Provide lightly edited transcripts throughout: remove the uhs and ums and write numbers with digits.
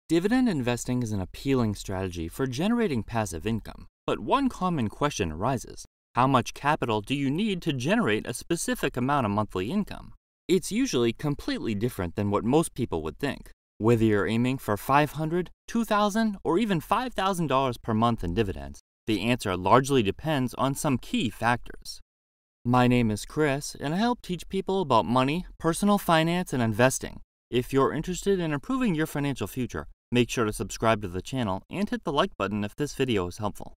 Dividend investing is an appealing strategy for generating passive income, but one common question arises. How much capital do you need to generate a specific amount of monthly income? It's usually completely different than what most people would think. Whether you're aiming for $500, $2,000, or even $5,000 per month in dividends, the answer largely depends on some key factors. My name is Chris, and I help teach people about money, personal finance, and investing. If you're interested in improving your financial future, make sure to subscribe to the channel and hit the like button if this video is helpful.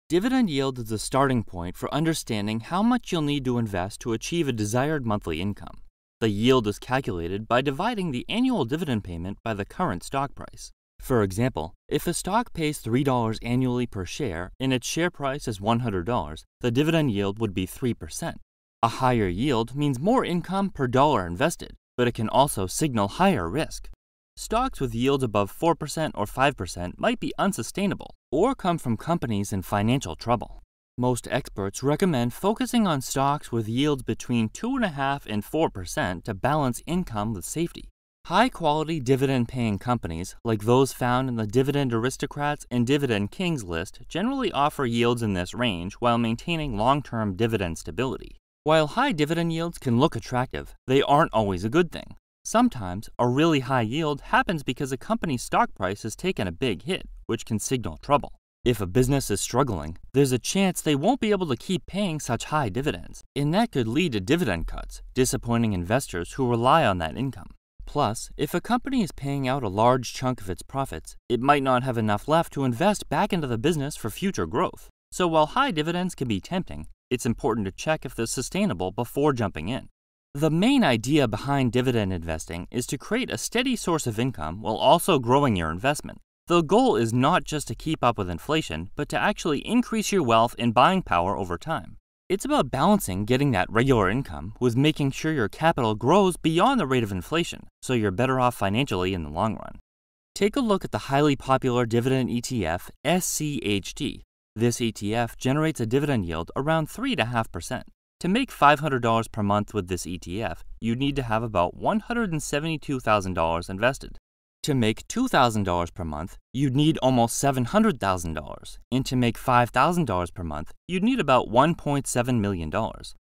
Dividend yield is the starting point for understanding how much you'll need to invest to achieve a desired monthly income. The yield is calculated by dividing the annual dividend payment by the current stock price. For example, if a stock pays $3 annually per share and its share price is $100, the dividend yield would be 3%. A higher yield means more income per dollar invested, but it can also signal higher risk. Stocks with yields above 4% or 5% might be unsustainable or come from companies in financial trouble. Most experts recommend focusing on stocks with yields between 2.5% and 4% to balance income with safety. High-quality dividend-paying companies, like those found in the Dividend Aristocrats and Dividend Kings list, generally offer yields in this range while maintaining long-term dividend stability. While high dividend yields can look attractive, they aren't always a good thing. Sometimes, a really high yield happens because a company's stock price has taken a big hit, which can signal trouble. If a business is struggling, there's a chance they won't be able to keep paying such high dividends, and that could lead to dividend cuts, disappointing investors who rely on that income. Plus, if a company is paying out a large chunk of its profits, it might not have enough left to invest back into the business for future growth. So while high dividends can be tempting, it's important to check if they're sustainable before jumping in. The main idea behind dividend investing is to create a steady source of income while also growing your investment. The goal is not just to keep up with inflation, but to actually increase your wealth and buying power over time. It's about balancing getting that regular income with making sure your capital grows beyond the rate of inflation, so you're better off financially in the long run. Take a look at the highly popular dividend ETF, SCHD. This ETF generates a dividend yield around 3.5%. To make $500 per month with this ETF, you need to have about $172,000 invested. To make $2,000 per month, you'd need almost $700,000, and to make $5,000 per month, you'd need about $1.7 million.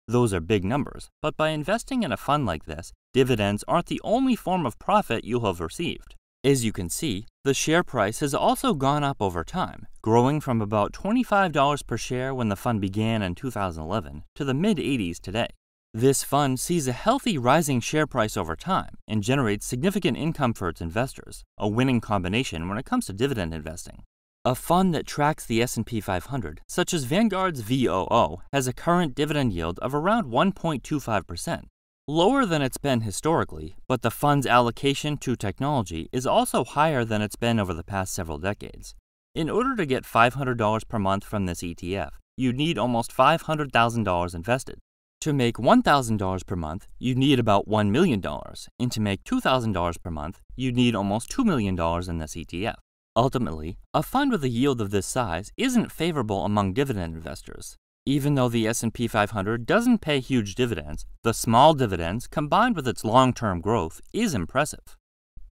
Those are big numbers, but by investing in a fund like this, dividends aren't the only form of profit you'll have received. As you can see, the share price has also gone up over time, growing from about $25 per share when the fund began in 2011 to the mid-80s today. This fund sees a healthy rising share price over time and generates significant income for its investors, a winning combination when it comes to dividend investing. A fund that tracks the S&P 500, such as Vanguard's VOO, has a current dividend yield of around 1.25%, lower than it's been historically, but the fund's allocation to technology is also higher than it's been over the past several decades. In order to get $500 per month from this ETF, you'd need almost $500,000 invested. To make $1,000 per month, you'd need about $1 million, and to make $2,000 per month, you'd need almost $2 million in this ETF. Ultimately, a fund with a yield of this size isn't favorable among dividend investors. Even though the S&P 500 doesn't pay huge dividends, the small dividends combined with its long-term growth is impressive.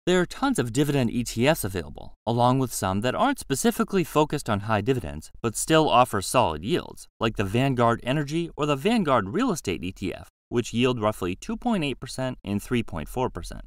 There are tons of dividend ETFs available, along with some that aren't specifically focused on high dividends, but still offer solid yields, like the Vanguard Energy or the Vanguard Real Estate ETF, which yield roughly 2.8% and 3.4%.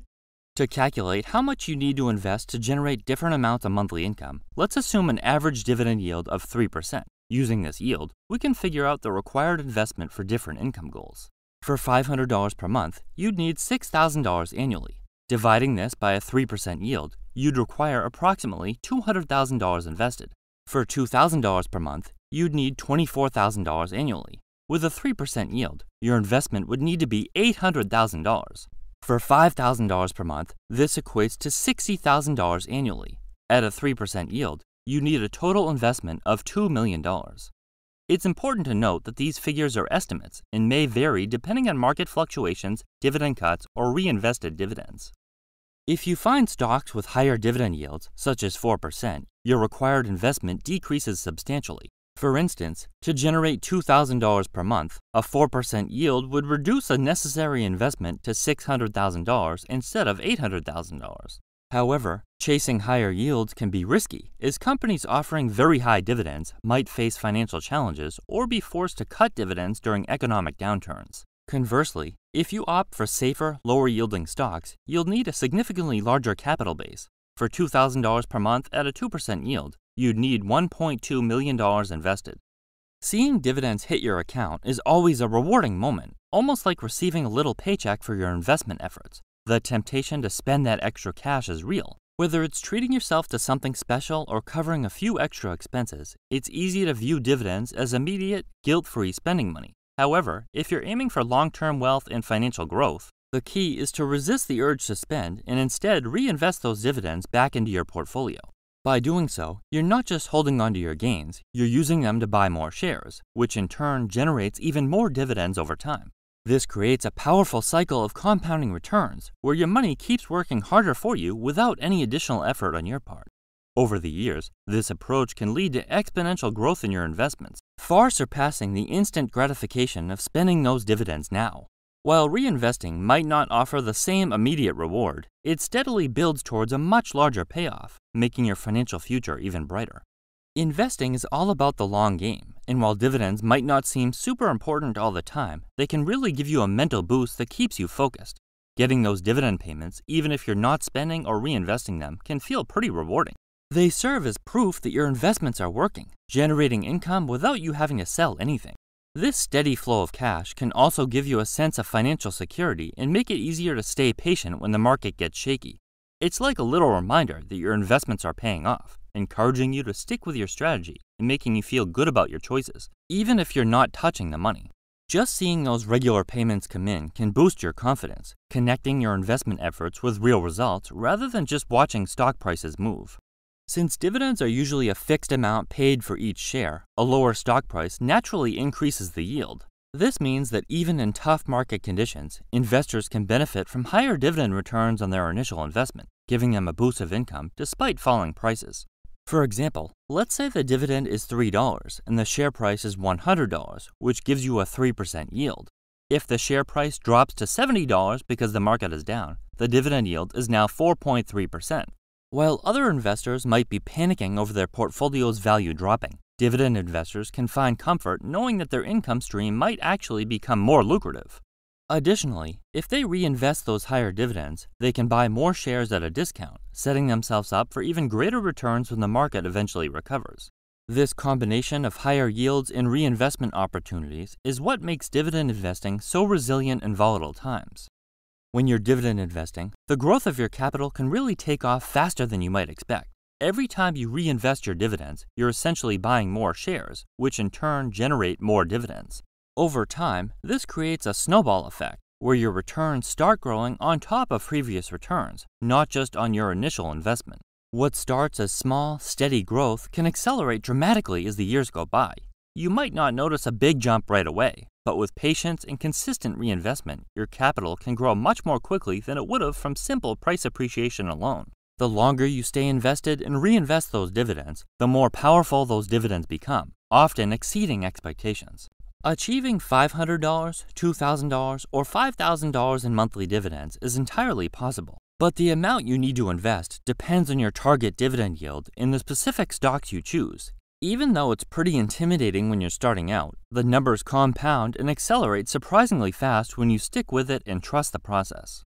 To calculate how much you need to invest to generate different amounts of monthly income, let's assume an average dividend yield of 3%. Using this yield, we can figure out the required investment for different income goals. For $500 per month, you'd need $6,000 annually. Dividing this by a 3% yield, you'd require approximately $200,000 invested. For $2,000 per month, you'd need $24,000 annually. With a 3% yield, your investment would need to be $800,000. For $5,000 per month, this equates to $60,000 annually. At a 3% yield, you need a total investment of $2 million. It's important to note that these figures are estimates and may vary depending on market fluctuations, dividend cuts, or reinvested dividends. If you find stocks with higher dividend yields, such as 4%, your required investment decreases substantially. For instance, to generate $2,000 per month, a 4% yield would reduce a necessary investment to $600,000 instead of $800,000. However, chasing higher yields can be risky, as companies offering very high dividends might face financial challenges or be forced to cut dividends during economic downturns. Conversely, if you opt for safer, lower-yielding stocks, you'll need a significantly larger capital base. For $2,000 per month at a 2% yield, you'd need $1.2 million invested. Seeing dividends hit your account is always a rewarding moment, almost like receiving a little paycheck for your investment efforts. The temptation to spend that extra cash is real. Whether it's treating yourself to something special or covering a few extra expenses, it's easy to view dividends as immediate, guilt-free spending money. However, if you're aiming for long-term wealth and financial growth, the key is to resist the urge to spend and instead reinvest those dividends back into your portfolio. By doing so, you're not just holding onto your gains, you're using them to buy more shares, which in turn generates even more dividends over time. This creates a powerful cycle of compounding returns, where your money keeps working harder for you without any additional effort on your part. Over the years, this approach can lead to exponential growth in your investments, far surpassing the instant gratification of spending those dividends now. While reinvesting might not offer the same immediate reward, it steadily builds towards a much larger payoff, making your financial future even brighter. Investing is all about the long game, and while dividends might not seem super important all the time, they can really give you a mental boost that keeps you focused. Getting those dividend payments, even if you're not spending or reinvesting them, can feel pretty rewarding. They serve as proof that your investments are working, generating income without you having to sell anything. This steady flow of cash can also give you a sense of financial security and make it easier to stay patient when the market gets shaky. It's like a little reminder that your investments are paying off, encouraging you to stick with your strategy and making you feel good about your choices, even if you're not touching the money. Just seeing those regular payments come in can boost your confidence, connecting your investment efforts with real results rather than just watching stock prices move. Since dividends are usually a fixed amount paid for each share, a lower stock price naturally increases the yield. This means that even in tough market conditions, investors can benefit from higher dividend returns on their initial investment, giving them a boost of income despite falling prices. For example, let's say the dividend is $3 and the share price is $100, which gives you a 3% yield. If the share price drops to $70 because the market is down, the dividend yield is now 4.3%. While other investors might be panicking over their portfolio's value dropping, dividend investors can find comfort knowing that their income stream might actually become more lucrative. Additionally, if they reinvest those higher dividends, they can buy more shares at a discount, setting themselves up for even greater returns when the market eventually recovers. This combination of higher yields and reinvestment opportunities is what makes dividend investing so resilient in volatile times. When you're dividend investing, the growth of your capital can really take off faster than you might expect. Every time you reinvest your dividends, you're essentially buying more shares, which in turn generate more dividends. Over time, this creates a snowball effect, where your returns start growing on top of previous returns, not just on your initial investment. What starts as small, steady growth can accelerate dramatically as the years go by. You might not notice a big jump right away, but with patience and consistent reinvestment, your capital can grow much more quickly than it would have from simple price appreciation alone. The longer you stay invested and reinvest those dividends, the more powerful those dividends become, often exceeding expectations. Achieving $500, $2,000, or $5,000 in monthly dividends is entirely possible, but the amount you need to invest depends on your target dividend yield and the specific stocks you choose. Even though it's pretty intimidating when you're starting out, the numbers compound and accelerate surprisingly fast when you stick with it and trust the process.